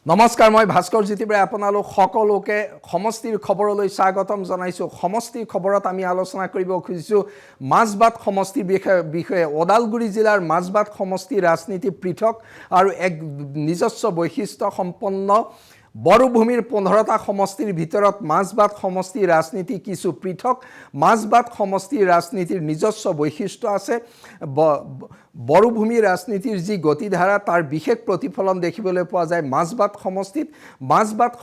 নমস্কাৰ মই ভাস্কৰ জিতিবাই আপোনালোক সকলোকে সমষ্টিৰ খবৰলৈ স্বাগতম জনাইছো সমষ্টিৰ খবৰত আমি আলোচনা কৰিব খুজিছো মাজবাট সমষ্টিৰ বিষয়ে ওদালগুৰি জিলাৰ মাজবাট সমষ্টি ৰাজনীতি পৃথক আৰু এক নিজস্ব বৈশিষ্ট্য সম্পন্ন বড়োভূমিৰ 15টা সমষ্টিৰ ভিতৰত মাজবাট সমষ্টিৰ ৰাজনীতি কিছু পৃথক মাজবাট সমষ্টিৰ ৰাজনীতিৰ নিজস্ব বৈশিষ্ট্য আছে বড়োভূমি ৰাজনীতিৰ যি গতিধাৰা তাৰ বিশেষ প্ৰতিফলন দেখিবলৈ পোৱা যায় মাজবাট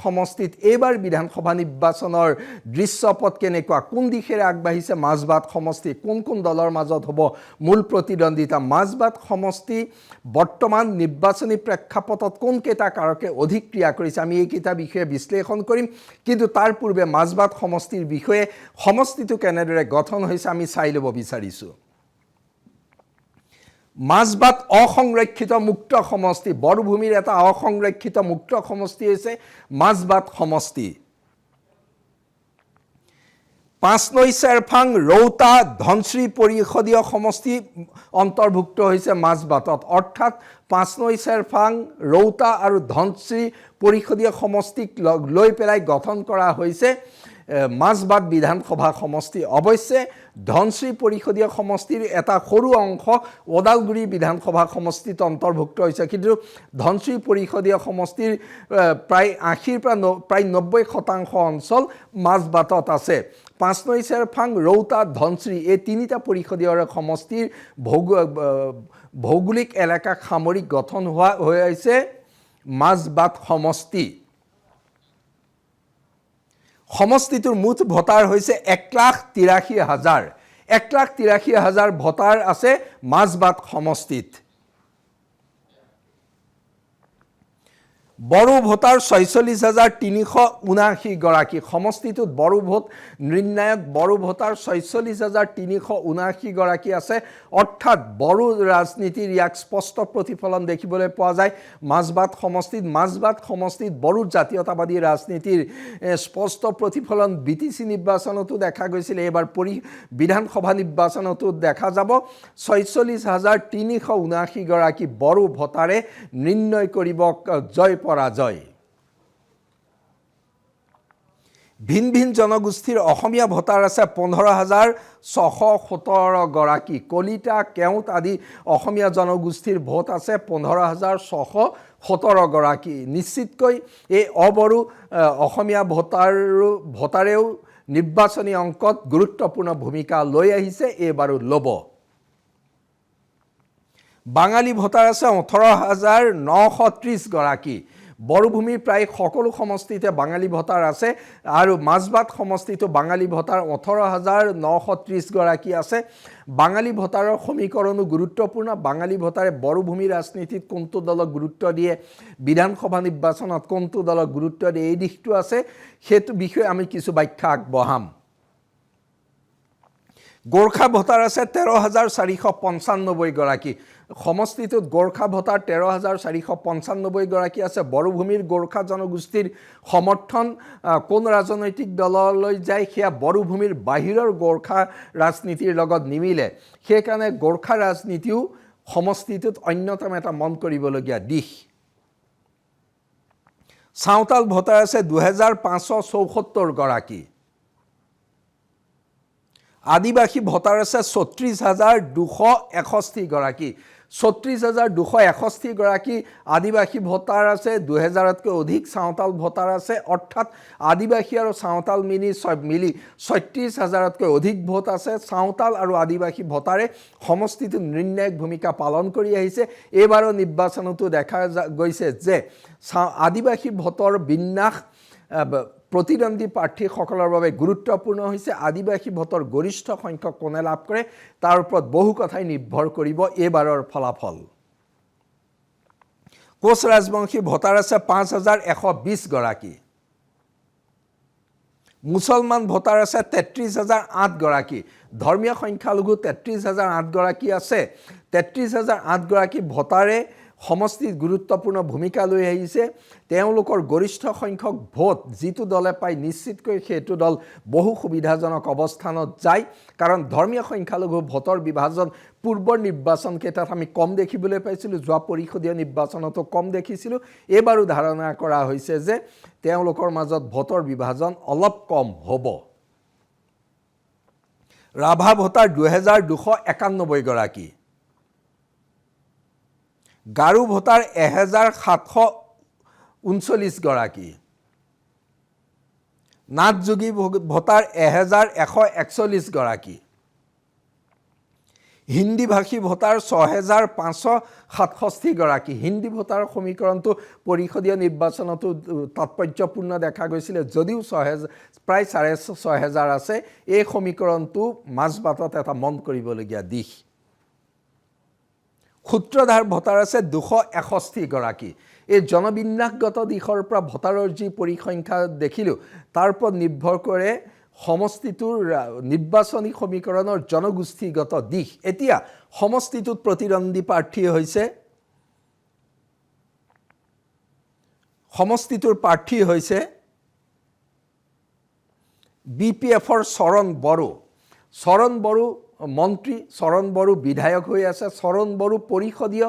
সমষ্টিত এইবাৰ বিধানসভা নিৰ্বাচনৰ দৃশ্যপট কেনেকুৱা কোন দিশে আগবাঢ়িছে মাজবাট সমষ্টি কোন দলৰ মাজত হ'ব মূল প্ৰতিদ্বন্দিতা মাজবাট সমষ্টি বৰ্তমান নিৰ্বাচনী প্ৰেক্ষাপটত কোন কেইটা কাৰকে অধিক ক্ৰিয়া কৰিছে আমি এই কিতা বিষয়ে বিশ্লেষণ কৰিম কিন্তু তাৰ পূৰ্বে মাজবাট সমষ্টিৰ বিষয়ে সমষ্টিটো কেনেদৰে গঠন হৈছে আমি চাই ল'ব বিচাৰিছো মাজবাট অসংৰক্ষিত মুক্ত সমষ্টি বড়োভূমিৰ এটা অসংৰক্ষিত মুক্ত সমষ্টি হৈছে মাজবাট সমষ্টি পাঁচনৈ চেৰফাং ৰৌতা ধনশ্ৰী পৰিষদীয় সমষ্টি অন্তৰ্ভুক্ত হৈছে মাজবাটত অৰ্থাৎ পাঁচনৈ চেৰফাং ৰৌতা আৰু ধনশ্ৰী পৰিষদীয় সমষ্টিক লৈ পেলাই গঠন কৰা হৈছে মাজবাট বিধানসভা সমষ্টি অৱশ্যে ধনশ্ৰী পৰিষদীয় সমষ্টিৰ এটা সৰু অংশ ওদালগুৰি বিধানসভা সমষ্টিত অন্তৰ্ভুক্ত হৈছে কিন্তু ধনশ্ৰী পৰিষদীয় সমষ্টিৰ প্ৰায় 80 পৰা প্ৰায় 90% অঞ্চল মাজবাটত আছে পাঁচনৈ চেৰফাং ৰৌতা ধনশ্ৰী এই তিনিটা পৰিষদীয় সমষ্টিৰ ভৌগোলিক এলেকা সামৰি গঠন হৈ আছে মাজবাট সমষ্টি সমষ্টিটোৰ মুঠ ভোটাৰ হৈছে 1,83,000 ভোটাৰ আছে মাজবাট সমষ্টিত বড়ো ভোটাৰ 46,379 গৰাকী সমষ্টিটোত বড়ো ভোট নিৰ্ণায়ক বড়ো ভোটাৰ 46,379 গৰাকী আছে অৰ্থাৎ বড়ো ৰাজনীতিৰ ইয়াক স্পষ্ট প্ৰতিফলন দেখিবলৈ পোৱা যায় মাজবাট সমষ্টিত বড়ো জাতীয়তাবাদী ৰাজনীতিৰ স্পষ্ট প্ৰতিফলন বিটিসি নিৰ্বাচনতো দেখা গৈছিল এবাৰ বিধানসভা নিৰ্বাচনতো দেখা যাব 46,379 গৰাকী বড়ো ভোটাৰে নিৰ্ণয় কৰিব জয় পৰাজয় ভিন জনগোষ্ঠীৰ অসমীয়া ভোটাৰ আছে 15,617 গৰাকী কলিতা কেওট আদি অসমীয়া জনগোষ্ঠীৰ ভোট আছে 15,617 গৰাকী নিশ্চিতকৈ এই অবড়ো অসমীয়া ভোটাৰেও নিৰ্বাচনী অংকত গুৰুত্বপূৰ্ণ ভূমিকা লৈ আহিছে এবাৰো ল'ব বাঙালী ভোটাৰ আছে 18,930 গৰাকী বড়োভূমিৰ প্ৰায় সকলো সমষ্টিতে বাঙালী ভোটাৰ আছে আৰু মাজবাট সমষ্টিটো বাঙালী ভোটাৰ 18,930 গৰাকী আছে বাঙালী ভোটাৰৰ সমীকৰণো গুৰুত্বপূৰ্ণ বাঙালী ভোটাৰে বড়োভূমিৰ ৰাজনীতিত কোনটো দলক গুৰুত্ব দিয়ে বিধানসভা নিৰ্বাচনত কোনটো দলক গুৰুত্ব দিয়ে এই দিশটো আছে সেইটো বিষয়ে আমি কিছু ব্যাখ্যা আগবঢ়াম গোৰ্খা ভোটাৰ আছে 13,495 গৰাকী সমষ্টিটোত গোৰ্খা ভোটাৰ 13,495 গৰাকী আছে বড়োভূমিৰ গোৰ্খা জনগোষ্ঠীৰ সমৰ্থন কোন ৰাজনৈতিক দললৈ যায় সেয়া বড়োভূমিৰ বাহিৰৰ গোৰ্খা ৰাজনীতিৰ লগত নিমিলে সেইকাৰণে গোৰ্খা ৰাজনীতিও সমষ্টিটোত অন্যতম এটা মন কৰিবলগীয়া দিশ সাঁওতাল ভোটাৰ আছে 2,574 গৰাকী আদিবাসী ভোটাৰ আছে 36,261 গৰাকী 36,261 গৰাকী আদিবাসী ভোটাৰ আছে 2,000তকৈ অধিক সাঁওতাল ভোটাৰ আছে অৰ্থাৎ আদিবাসী আৰু সাঁওতাল মিলি 36,000তকৈ অধিক ভোট আছে সাঁওতাল আৰু আদিবাসী ভোটাৰে সমষ্টিটোত নিৰ্ণায়ক ভূমিকা পালন কৰি আহিছে এইবাৰৰ নিৰ্বাচনতো দেখা গৈছে যে আদিবাসী ভোটৰ বিন্যাস প্ৰতিদ্বন্দ্বী প্ৰাৰ্থীসকলৰ বাবে গুৰুত্বপূৰ্ণ হৈছে আদিবাসী ভোটৰ গৰিষ্ঠ সংখ্যক কোনে লাভ কৰে তাৰ ওপৰত বহু কথাই নিৰ্ভৰ কৰিব এইবাৰৰ ফলাফল কোচ ৰাজবংশী ভোটাৰ আছে 5,120 গৰাকী মুছলমান ভোটাৰ আছে 33,008 গৰাকী ধৰ্মীয় সংখ্যালঘু 33,008 গৰাকী আছে 33,008 গৰাকী ভোটাৰে সমষ্টিত গুৰুত্বপূৰ্ণ ভূমিকা লৈ আহিছে তেওঁলোকৰ গৰিষ্ঠ সংখ্যক ভোট যিটো দলে পাই নিশ্চিতকৈ সেইটো দল বহু সুবিধাজনক অৱস্থানত যায় কাৰণ ধৰ্মীয় সংখ্যালঘু ভোটৰ বিভাজন পূৰ্বৰ নিৰ্বাচন কেইটাত আমি কম দেখিবলৈ পাইছিলোঁ যোৱা পৰিষদীয় নিৰ্বাচনতো কম দেখিছিলোঁ এবাৰো ধাৰণা কৰা হৈছে যে তেওঁলোকৰ মাজত ভোটৰ বিভাজন অলপ কম হ'ব ৰাভা ভোটাৰ 2291 গৰাকী গাৰো ভোটাৰ 1739 গৰাকী নাথযোগী ভোটাৰ 1141 গৰাকী হিন্দী ভাষী ভোটাৰ 6567 গৰাকী হিন্দী ভোটাৰ সমীকৰণটো পৰিষদীয় নিৰ্বাচনতো তাৎপৰ্যপূৰ্ণ দেখা গৈছিলে যদিও প্ৰায় 6500 আছে এই সমীকৰণটো মাজবাটত এটা মন কৰিবলগীয়া দিশ সূত্ৰধাৰ ভোটাৰ আছে 261 গৰাকী এই জনবিন্যাসগত দিশৰ পৰা ভোটাৰৰ যি পৰিসংখ্যা দেখিলোঁ তাৰ ওপৰত নিৰ্ভৰ কৰে সমষ্টিটোৰ নিৰ্বাচনী সমীকৰণৰ জনগোষ্ঠীগত দিশ এতিয়া সমষ্টিটোত প্ৰতিদ্বন্দ্বী প্ৰাৰ্থী হৈছে সমষ্টিটোৰ প্ৰাৰ্থী হৈছে বিপিএফৰ চৰণ বড়ো মন্ত্ৰী চৰণ বড়ো বিধায়ক হৈ আছে চৰণ বড়ো পৰিষদীয়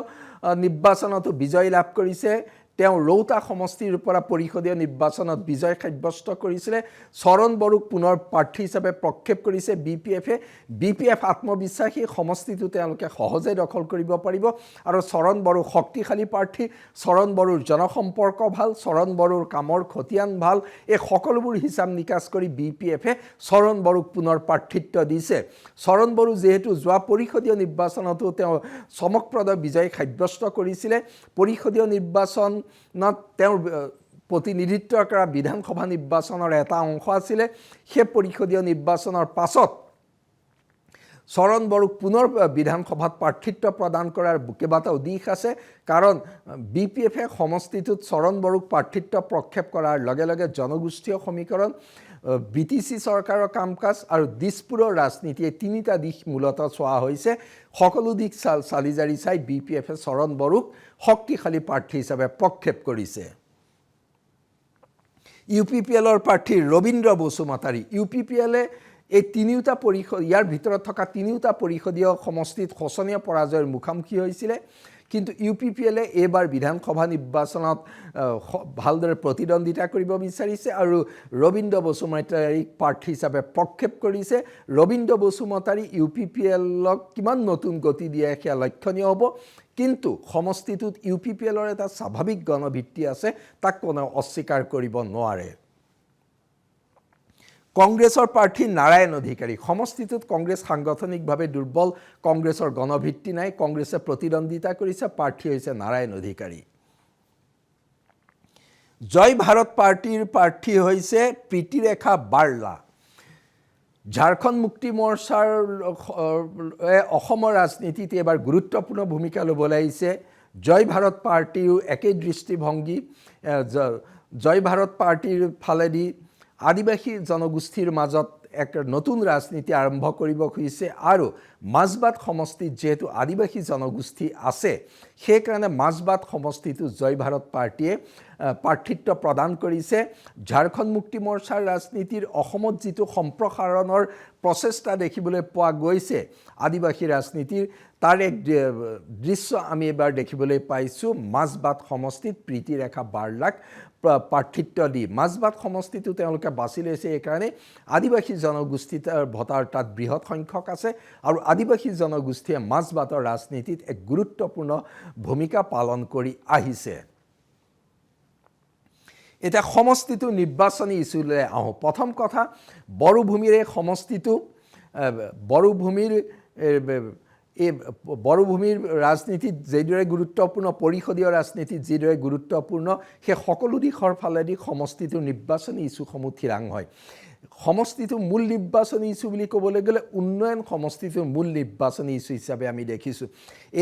নিৰ্বাচনতো বিজয় লাভ কৰিছে তেওঁ ৰৌতা সমষ্টিৰ পৰা পৰিষদীয় নিৰ্বাচনত বিজয় সাব্যস্ত কৰিছিলে চৰণ বড়োক পুনৰ প্ৰাৰ্থী হিচাপে প্ৰক্ষেপ কৰিছে বিপিএফ আত্মবিশ্বাসী সমষ্টিটো তেওঁলোকে সহজে দখল কৰিব পাৰিব আৰু চৰণ বড়ো শক্তিশালী প্ৰাৰ্থী চৰণ বড়োৰ জনসম্পৰ্ক ভাল চৰণ বড়োৰ কামৰ খতিয়ান ভাল এই সকলোবোৰ হিচাপ নিকাচ কৰি বিপিএফে চৰণ বড়োক পুনৰ প্ৰাৰ্থিত্ব দিছে চৰণ বড়ো যেহেতু যোৱা পৰিষদীয় নিৰ্বাচনতো তেওঁ চমকপ্ৰদ বিজয় সাব্যস্ত কৰিছিলে পৰিষদীয় নিৰ্বাচন তেওঁৰ প্ৰতিনিধিত্ব কৰা বিধানসভা নিৰ্বাচনৰ এটা অংশ আছিলে সেই পৰিষদীয় নিৰ্বাচনৰ পাছত চৰণ বড়োক পুনৰ বিধানসভাত প্ৰাৰ্থিত্ব প্ৰদান কৰাৰ কেইবাটাও দিশ আছে কাৰণ বিপিএফে সমষ্টিটোত চৰণ বড়োক প্ৰাৰ্থিত্ব প্ৰক্ষেপ কৰাৰ লগে লগে জনগোষ্ঠীয় সমীকৰণ বিটিচি চৰকাৰৰ কাম কাজ আৰু দিছপুৰৰ ৰাজনীতি এই তিনিটা দিশ মূলতঃ চোৱা হৈছে সকলো দিশ চালি জাৰি চাই বিপিএফে চৰণ বড়োক শক্তিশালী প্ৰাৰ্থী হিচাপে প্ৰক্ষেপ কৰিছে ইউপিপিএলৰ প্ৰাৰ্থী ৰবীন্দ্ৰ বসুমতাৰী ইউপিপিএলে এই তিনিওটা পৰিষদ ইয়াৰ ভিতৰত থকা তিনিওটা পৰিষদীয় সমষ্টিত শোচনীয় পৰাজয়ৰ মুখামুখি হৈছিলে কিন্তু ইউপিপিএলে এইবাৰ বিধানসভা নিৰ্বাচনত ভালদৰে প্ৰতিদ্বন্দ্বিতা কৰিব বিচাৰিছে আৰু ৰবীন্দ্ৰ বসুমতাৰীক প্ৰাৰ্থী হিচাপে প্ৰক্ষেপ কৰিছে ৰবীন্দ্ৰ বসুমতাৰী ইউপিপিএলক কিমান নতুন গতি দিয়ে সেয়া লক্ষণীয় হ'ব কিন্তু সমষ্টিটোত ইউপিপিএলৰ এটা স্বাভাৱিক গণভিত্তি আছে তাক কোনেও অস্বীকাৰ কৰিব নোৱাৰে কংগ্ৰেছৰ প্ৰাৰ্থী নাৰায়ণ অধিকাৰী সমষ্টিটোত কংগ্ৰেছ সাংগঠনিকভাৱে দুৰ্বল কংগ্ৰেছৰ গণভিত্তি নাই কংগ্ৰেছে প্ৰতিদ্বন্দ্বিতা কৰিছে প্ৰাৰ্থী হৈছে নাৰায়ণ অধিকাৰী জয় ভাৰত পাৰ্টিৰ প্ৰাৰ্থী হৈছে প্ৰীতিৰেখা বাৰ্লা ঝাৰখণ্ড মুক্তি মৰ্চাৰ অসমৰ ৰাজনীতিত এবাৰ গুৰুত্বপূৰ্ণ ভূমিকা ল'বলৈ আহিছে জয় ভাৰত পাৰ্টিৰ একেই দৃষ্টিভংগী জয় ভাৰত পাৰ্টিৰ ফালেদি আদিবাসী জনগোষ্ঠীৰ মাজত এক নতুন ৰাজনীতি আৰম্ভ কৰিব খুজিছে আৰু মাজবাট সমষ্টিত যেহেতু আদিবাসী জনগোষ্ঠী আছে সেইকাৰণে মাজবাট সমষ্টিটো জয় ভাৰত পাৰ্টিয়ে প্ৰাৰ্থিত্ব প্ৰদান কৰিছে ঝাৰখণ্ড মুক্তি মৰ্চাৰ ৰাজনীতিৰ অসমত যিটো সম্প্ৰসাৰণৰ প্ৰচেষ্টা দেখিবলৈ পোৱা গৈছে আদিবাসী ৰাজনীতিৰ তাৰ এক দৃশ্য আমি এবাৰ দেখিবলৈ পাইছোঁ মাজবাট সমষ্টিত প্ৰীতিৰেখা বাৰ্লাক প্ৰাৰ্থিত্ব দি মাজবাট সমষ্টিটো তেওঁলোকে বাছি লৈছে এইকাৰণে আদিবাসী জনগোষ্ঠীৰ ভোটাৰ তাত বৃহৎ সংখ্যক আছে আৰু আদিবাসী জনগোষ্ঠীয়ে মাজবাটৰ ৰাজনীতিত এক গুৰুত্বপূৰ্ণ ভূমিকা পালন কৰি আহিছে এটা সমষ্টিটো নিৰ্বাচনী ইছ্যুলৈ আহোঁ প্ৰথম কথা বড়োভূমিৰ এই সমষ্টিটো বড়োভূমিৰ ৰাজনীতিত যিদৰে গুৰুত্বপূৰ্ণ পৰিষদীয় ৰাজনীতিত যিদৰে গুৰুত্বপূৰ্ণ সেই সকলো দিশৰ ফালেদি সমষ্টিটোৰ নিৰ্বাচনী ইছ্যুসমূহ থিৰাং হয় সমষ্টিটো মূল নিৰ্বাচনী ইছ্যু বুলি ক'বলৈ গ'লে উন্নয়ন সমষ্টিটোৰ মূল নিৰ্বাচনী ইছ্যু হিচাপে আমি দেখিছোঁ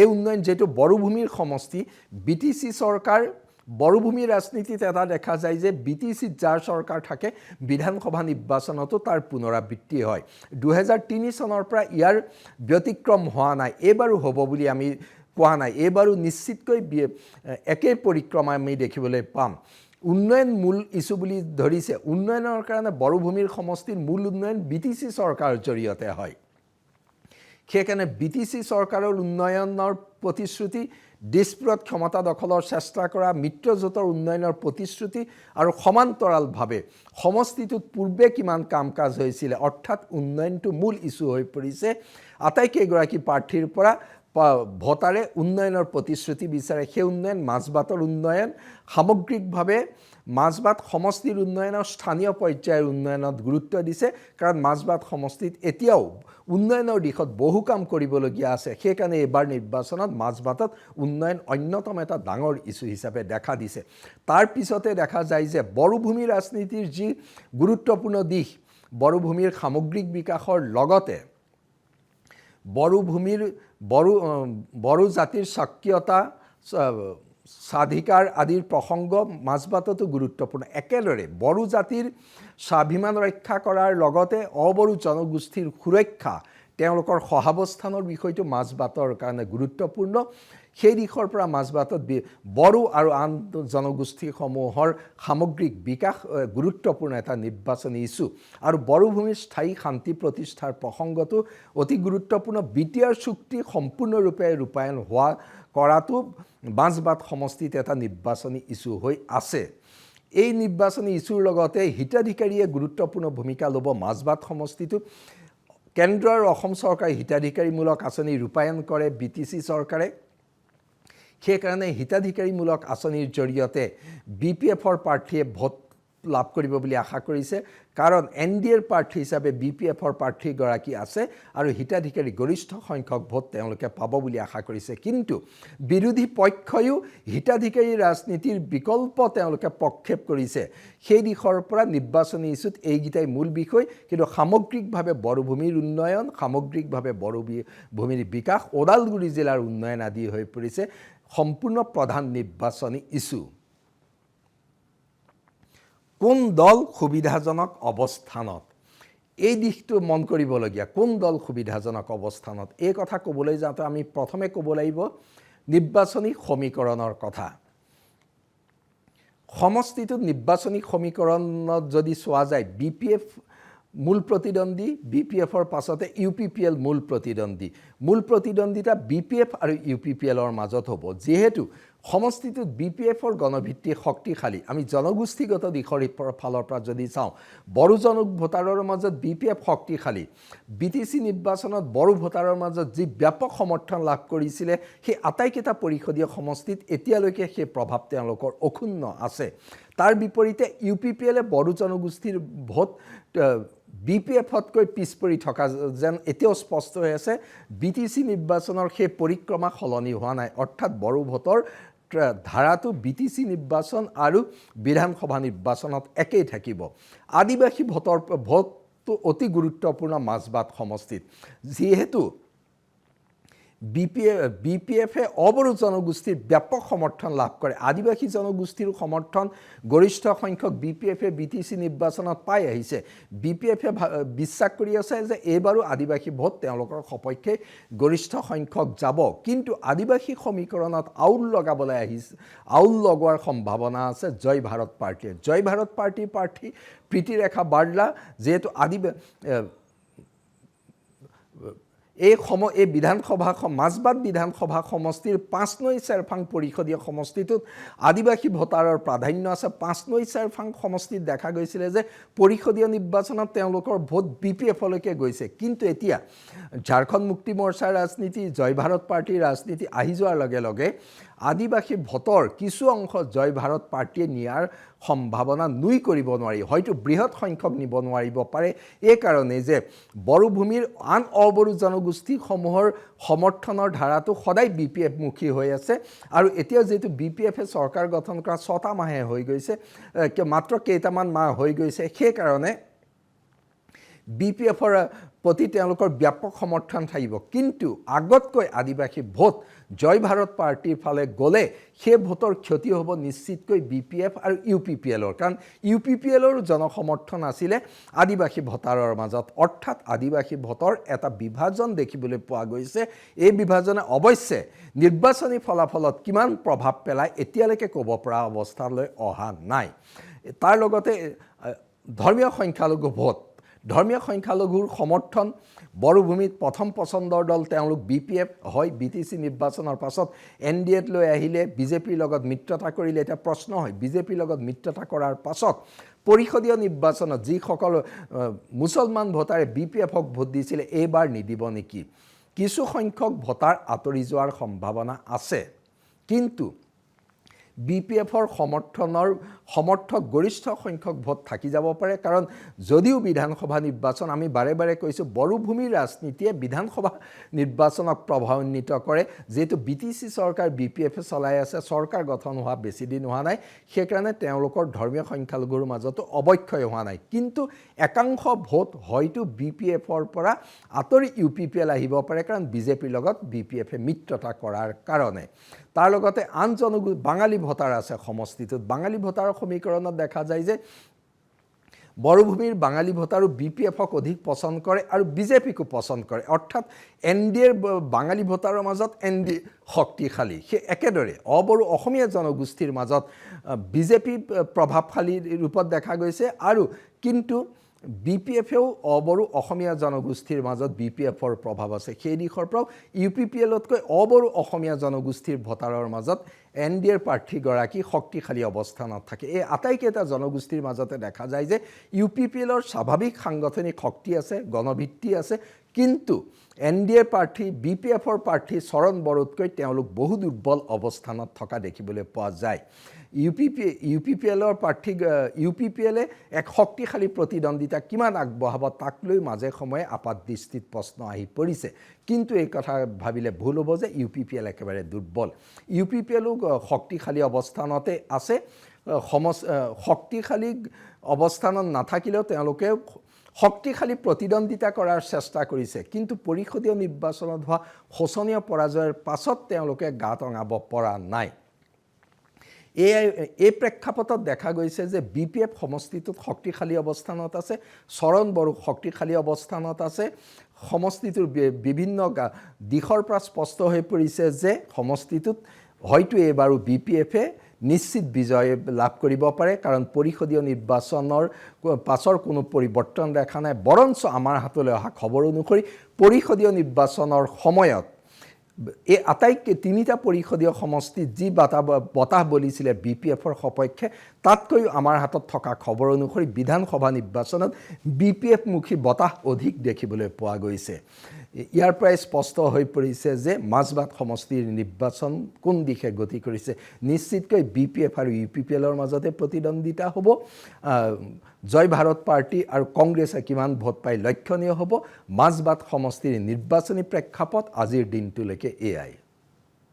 এই উন্নয়ন যেহেতু বড়োভূমিৰ সমষ্টি বিটিচি চৰকাৰ বড়োভূমিৰ ৰাজনীতিত এটা দেখা যায় যে বিটিচিত যাৰ চৰকাৰ থাকে বিধানসভা নিৰ্বাচনতো তাৰ পুনৰাবৃত্তি হয় 2003 চনৰ পৰা ইয়াৰ ব্যতিক্ৰম হোৱা নাই এবাৰো হ'ব বুলি আমি কোৱা নাই। এইবাৰো নিশ্চিতকৈ একেই পৰিক্ৰমা আমি দেখিবলৈ পাম। উন্নয়ন মূল ইছ্যু বুলি ধৰিছে। উন্নয়নৰ কাৰণে বড়োভূমিৰ সমষ্টিৰ মূল উন্নয়ন BTC চৰকাৰৰ জৰিয়তে হয়। সেইকাৰণে BTC চৰকাৰৰ উন্নয়নৰ প্ৰতিশ্ৰুতি, দিছপুৰত ক্ষমতা দখলৰ চেষ্টা কৰা, মিত্ৰজোঁটৰ উন্নয়নৰ প্ৰতিশ্ৰুতি আৰু সমান্তৰালভাৱে সমষ্টিটোত পূৰ্বে কিমান কাম কাজ হৈছিলে, অৰ্থাৎ উন্নয়নটো মূল ইছ্যু হৈ পৰিছে। আটাইকেইগৰাকী প্ৰাৰ্থীৰ পৰা ভোটাৰে উন্নয়নৰ প্ৰতিশ্ৰুতি বিচাৰে। সেই উন্নয়ন মাজবাটৰ উন্নয়ন, সামগ্ৰিকভাৱে মাজবাট সমষ্টিৰ উন্নয়নৰ স্থানীয় পৰ্যায়ৰ উন্নয়নত গুৰুত্ব দিছে, কাৰণ মাজবাট সমষ্টিত এতিয়াও উন্নয়নৰ দিশত বহু কাম কৰিবলগীয়া আছে। সেইকাৰণে এইবাৰ নিৰ্বাচনত মাজবাটত উন্নয়ন অন্যতম এটা ডাঙৰ ইছ্যু হিচাপে দেখা দিছে। তাৰ পিছতে দেখা যায় যে বড়োভূমি ৰাজনীতিৰ যি গুৰুত্বপূৰ্ণ দিশ, বড়োভূমিৰ সামগ্ৰিক বিকাশৰ লগতে বড়ো জাতিৰ স্বকীয়তা, স্বাধিকাৰ আদিৰ প্ৰসংগ মাজবাটতো গুৰুত্বপূৰ্ণ। একেদৰে বড়ো জাতিৰ স্বাভিমান ৰক্ষা কৰাৰ লগতে অবড়ো জনগোষ্ঠীৰ সুৰক্ষা, তেওঁলোকৰ সহাৱস্থানৰ বিষয়টো মাজবাটৰ কাৰণে গুৰুত্বপূৰ্ণ। সেই দিশৰ পৰা মাজবাটত বড়ো আৰু আন জনগোষ্ঠীসমূহৰ সামগ্ৰিক বিকাশ গুৰুত্বপূৰ্ণ এটা নিৰ্বাচনী ইছ্যু। আৰু বড়োভূমিৰ স্থায়ী শান্তি প্ৰতিষ্ঠাৰ প্ৰসংগটো অতি গুৰুত্বপূৰ্ণ। BTR চুক্তি সম্পূৰ্ণৰূপে ৰূপায়ণ কৰাটো মাজবাট সমষ্টিত এটা নিৰ্বাচনী ইছ্যু হৈ আছে। এই নিৰ্বাচনী ইছ্যুৰ লগতে হিতাধিকাৰীয়ে গুৰুত্বপূৰ্ণ ভূমিকা ল'ব। মাজবাট সমষ্টিটোত কেন্দ্ৰ আৰু অসম চৰকাৰে হিতাধিকাৰীমূলক আঁচনি ৰূপায়ণ কৰে BTC চৰকাৰে। সেইকাৰণে হিতাধিকাৰীমূলক আঁচনিৰ জৰিয়তে BPFৰ প্ৰাৰ্থীয়ে ভোট লাভ কৰিব বুলি আশা কৰিছে, কাৰণ NDAৰ প্ৰাৰ্থী হিচাপে BPFৰ প্ৰাৰ্থীগৰাকী আছে আৰু হিতাধিকাৰী গৰিষ্ঠ সংখ্যক ভোট তেওঁলোকে পাব বুলি আশা কৰিছে। কিন্তু বিৰোধী পক্ষইও হিতাধিকাৰী ৰাজনীতিৰ বিকল্প তেওঁলোকে প্ৰক্ষেপ কৰিছে। সেই দিশৰ পৰা নিৰ্বাচনী ইছ্যুত এইকেইটাই মূল বিষয়। কিন্তু সামগ্ৰিকভাৱে বড়োভূমিৰ উন্নয়ন, সামগ্ৰিকভাৱে বড়োভূমিৰ বিকাশ, ওদালগুৰি জিলাৰ উন্নয়ন আদি হৈ পৰিছে সম্পূৰ্ণ প্ৰধান নিৰ্বাচনী ইছ্যু। কোন দল সুবিধাজনক অৱস্থানত, এই দিশটো মন কৰিবলগীয়া। কোন দল সুবিধাজনক অৱস্থানত, এই কথা ক'বলৈ যাওঁতে আমি প্ৰথমে ক'ব লাগিব নিৰ্বাচনী সমীকৰণৰ কথা। সমষ্টিটোত নিৰ্বাচনী সমীকৰণত যদি চোৱা যায়, BPF মূল প্ৰতিদ্বন্দ্বী, BPFৰ পাছতে UPPL মূল প্ৰতিদ্বন্দ্বী। মূল প্ৰতিদ্বন্দ্বিতা BPF আৰু UPPLৰ মাজত হ'ব। যিহেতু সমষ্টিটোত BPFৰ গণভিত্তি শক্তিশালী। আমি জনগোষ্ঠীগত দিশৰ ফালৰ পৰা যদি চাওঁ, বড়ো ভোটাৰৰ মাজত BPF শক্তিশালী। BTC নিৰ্বাচনত বড়ো ভোটাৰৰ মাজত যি ব্যাপক সমৰ্থন লাভ কৰিছিলে, সেই আটাইকেইটা পৰিষদীয় সমষ্টিত এতিয়ালৈকে সেই প্ৰভাৱ তেওঁলোকৰ অক্ষুণ্ণ আছে। তাৰ বিপৰীতে UPPLে বড়ো জনগোষ্ঠীৰ ভোট BPFতকৈ পিছ পৰি থকা যেন এতিয়াও স্পষ্ট হৈ আছে। BTC নিৰ্বাচনৰ সেই পৰিক্ৰমা সলনি হোৱা নাই, অৰ্থাৎ বড়ো ভোটৰ ধাৰাটো BTC নিৰ্বাচন আৰু বিধানসভা নিৰ্বাচনত একেই থাকিব। আদিবাসী ভোটটো অতি গুৰুত্বপূৰ্ণ মাজবাট সমষ্টিত, যিহেতু BPFে অবড়ো জনগোষ্ঠীৰ ব্যাপক সমৰ্থন লাভ কৰে। আদিবাসী জনগোষ্ঠীৰ সমৰ্থন গৰিষ্ঠ সংখ্যক BPFে BTC নিৰ্বাচনত পাই আহিছে। BPFে বিশ্বাস কৰি আছে যে এইবাৰো আদিবাসী ভোট তেওঁলোকৰ সপক্ষে গৰিষ্ঠ সংখ্যক যাব। কিন্তু আদিবাসী সমীকৰণত আউল লগোৱাৰ সম্ভাৱনা আছে জয় ভাৰত পাৰ্টীয়ে। জয় ভাৰত পাৰ্টীৰ প্ৰাৰ্থী প্ৰীতিৰেখা বাৰ্লা, যিহেতু এই মাজবাট বিধানসভা সমষ্টিৰ 5 নং চেৰফাং পৰিষদীয় সমষ্টিটোত আদিবাসী ভোটাৰৰ প্ৰাধান্য আছে। 5 নং চেৰফাং সমষ্টিত দেখা গৈছিলে যে পৰিষদীয় নিৰ্বাচনত তেওঁলোকৰ ভোট BPFলৈকে গৈছে। কিন্তু এতিয়া ঝাৰখণ্ড মুক্তি মৰ্চাৰ ৰাজনীতি, জয় ভাৰত পাৰ্টীৰ ৰাজনীতি আহি যোৱাৰ লগে লগে আদিবাসী ভোটৰ কিছু অংশ জয় ভাৰত পাৰ্টীয়ে নিয়াৰ সম্ভাৱনা নুই কৰিব নোৱাৰি, হয়তো বৃহৎ সংখ্যক নিব নোৱাৰিব পাৰে। এই কাৰণে যে বড়োভূমিৰ আন অবড়ো জনগোষ্ঠীসমূহৰ সমৰ্থনৰ ধাৰাটো সদায় BPFমুখী হৈ আছে। আৰু এতিয়া যিহেতু BPFে চৰকাৰ গঠন কৰা 6টা মাহে হৈ গৈছে, মাত্ৰ কেইটামান মাহ হৈ গৈছে, সেইকাৰণে BPFৰ প্ৰতি তেওঁলোকৰ ব্যাপক সমৰ্থন থাকিব কিন্তু আগতকৈ আদিবাসী ভোট জয় ভাৰত পাৰ্টিৰ ফালে গ'লে সেই ভোটৰ ক্ষতি হ'ব নিশ্চিতকৈ BPF আৰু UPPLৰ কাৰণ UPPLৰ জনসমৰ্থন আছিলে আদিবাসী ভোটাৰৰ মাজত অৰ্থাৎ আদিবাসী ভোটৰ এটা বিভাজন দেখিবলৈ পোৱা গৈছে এই বিভাজনে অৱশ্যে নিৰ্বাচনী ফলাফলত কিমান প্ৰভাৱ পেলায় এতিয়ালৈকে ক'ব পৰা অৱস্থালৈ অহা নাই তাৰ লগতে ধৰ্মীয় সংখ্যালঘু ভোট ধৰ্মীয় সংখ্যালঘুৰ সমৰ্থন বড়োভূমিত প্ৰথম পছন্দৰ দল তেওঁলোক BPF হয় BTC নিৰ্বাচনৰ পাছত NDAত লৈ আহিলে বিজেপিৰ লগত মিত্ৰতা কৰিলে এটা প্ৰশ্ন হয় বিজেপিৰ লগত মিত্ৰতা কৰাৰ পাছত পৰিষদীয় নিৰ্বাচনত যিসকল মুছলমান ভোটাৰে BPFক ভোট দিছিলে এইবাৰ নিদিব নেকি কিছু সংখ্যক ভোটাৰ আঁতৰি যোৱাৰ সম্ভাৱনা আছে কিন্তু BPFৰ সমৰ্থক গৰিষ্ঠ সংখ্যক ভোট থাকি যাব পাৰে কাৰণ যদিও বিধানসভা নিৰ্বাচন আমি বাৰে বাৰে কৈছোঁ বড়োভূমিৰ ৰাজনীতিয়ে বিধানসভা নিৰ্বাচনক প্ৰভাৱান্বিত কৰে যেহেতু BTC চৰকাৰ BPFে চলাই আছে চৰকাৰ গঠন হোৱা বেছি দিন হোৱা নাই সেইকাৰণে তেওঁলোকৰ ধৰ্মীয় সংখ্যালঘুৰ মাজতো অৱক্ষয় হোৱা নাই কিন্তু একাংশ ভোট হয়তো BPFৰ পৰা আঁতৰি UPPL আহিব পাৰে কাৰণ বিজেপিৰ লগত BPFে মিত্ৰতা কৰাৰ কাৰণে তাৰ লগতে আন বাঙালী ভোটাৰ আছে সমষ্টিটোত বাঙালী ভোটাৰৰ সমীকৰণত দেখা যায় যে বড়োভূমিৰ বাঙালী ভোটাৰো BPFক অধিক পছন্দ কৰে আৰু বিজেপিকো পছন্দ কৰে অৰ্থাৎ NDAৰ বাঙালী ভোটাৰৰ মাজত ND শক্তিশালী সেই একেদৰে অবড়ো অসমীয়া জনগোষ্ঠীৰ মাজত বিজেপি প্ৰভাৱশালী ৰূপত দেখা গৈছে আৰু কিন্তু BPFেও অবড়ো অসমীয়া জনগোষ্ঠীৰ মাজত BPFৰ প্ৰভাৱ আছে সেই দিশৰ পৰাও UPPLতকৈ অবড়ো অসমীয়া জনগোষ্ঠীৰ ভোটাৰৰ মাজত NDAৰ প্ৰাৰ্থীগৰাকী শক্তিশালী অৱস্থানত থাকে এই আটাইকেইটা জনগোষ্ঠীৰ মাজতে দেখা যায় যে UPPLৰ স্বাভাৱিক সাংগঠনিক শক্তি আছে গণভিত্তি আছে কিন্তু NDAৰ প্ৰাৰ্থী BPFৰ প্ৰাৰ্থী চৰণ বড়োতকৈ তেওঁলোক বহু দুৰ্বল অৱস্থানত থকা দেখিবলৈ পোৱা যায় UPPLৰ প্ৰাৰ্থী UPPLে এক শক্তিশালী প্ৰতিদ্বন্দ্বিতা কিমান আগবঢ়াব তাক লৈ মাজে সময়ে আপাত দৃষ্টিত প্ৰশ্ন আহি পৰিছে কিন্তু এই কথা ভাবিলে ভুল হ'ব যে UPPL একেবাৰে দুৰ্বল UPPLও শক্তিশালী অৱস্থানতে আছে শক্তিশালী অৱস্থানত নাথাকিলেও তেওঁলোকে শক্তিশালী প্ৰতিদ্বন্দ্বিতা কৰাৰ চেষ্টা কৰিছে কিন্তু পৰিষদীয় নিৰ্বাচনত হোৱা শোচনীয় পৰাজয়ৰ পাছত তেওঁলোকে গাত অঙাব পৰা নাই এই প্ৰেক্ষাপটত দেখা গৈছে যে BPF সমষ্টিটোত শক্তিশালী অৱস্থানত আছে চৰণ বড়ো শক্তিশালী অৱস্থানত আছে সমষ্টিটোৰ বিভিন্ন দিশৰ পৰা স্পষ্ট হৈ পৰিছে যে সমষ্টিটোত হয়তো এইবাৰো BPFে নিশ্চিত বিজয় লাভ কৰিব পাৰে কাৰণ পৰিষদীয় নিৰ্বাচনৰ পাছৰ কোনো পৰিৱৰ্তন দেখা নাই বৰঞ্চ আমাৰ হাতলৈ অহা খবৰ অনুসৰি পৰিষদীয় নিৰ্বাচনৰ সময়ত এই আটাইতকৈ তিনিটা পৰিষদীয় সমষ্টিত যি বতাহ বলিছিলে BPFৰ সপক্ষে তাতকৈও আমাৰ হাতত থকা খবৰ অনুসৰি বিধানসভা নিৰ্বাচনত BPF-মুখী বতাহ অধিক দেখিবলৈ পোৱা গৈছে ইয়াৰ পৰাই স্পষ্ট হৈ পৰিছে যে মাজবাট সমষ্টিৰ নিৰ্বাচন কোন দিশে গতি কৰিছে নিশ্চিতকৈ BPF আৰু UPPLৰ মাজতে প্ৰতিদ্বন্দ্বিতা হ'ব জয় ভাৰত পাৰ্টি আৰু কংগ্ৰেছে কিমান ভোট পাই লক্ষণীয় হ'ব মাজবাট সমষ্টিৰ নিৰ্বাচনী প্ৰেক্ষাপট আজিৰ দিনটোলৈকে এয়াই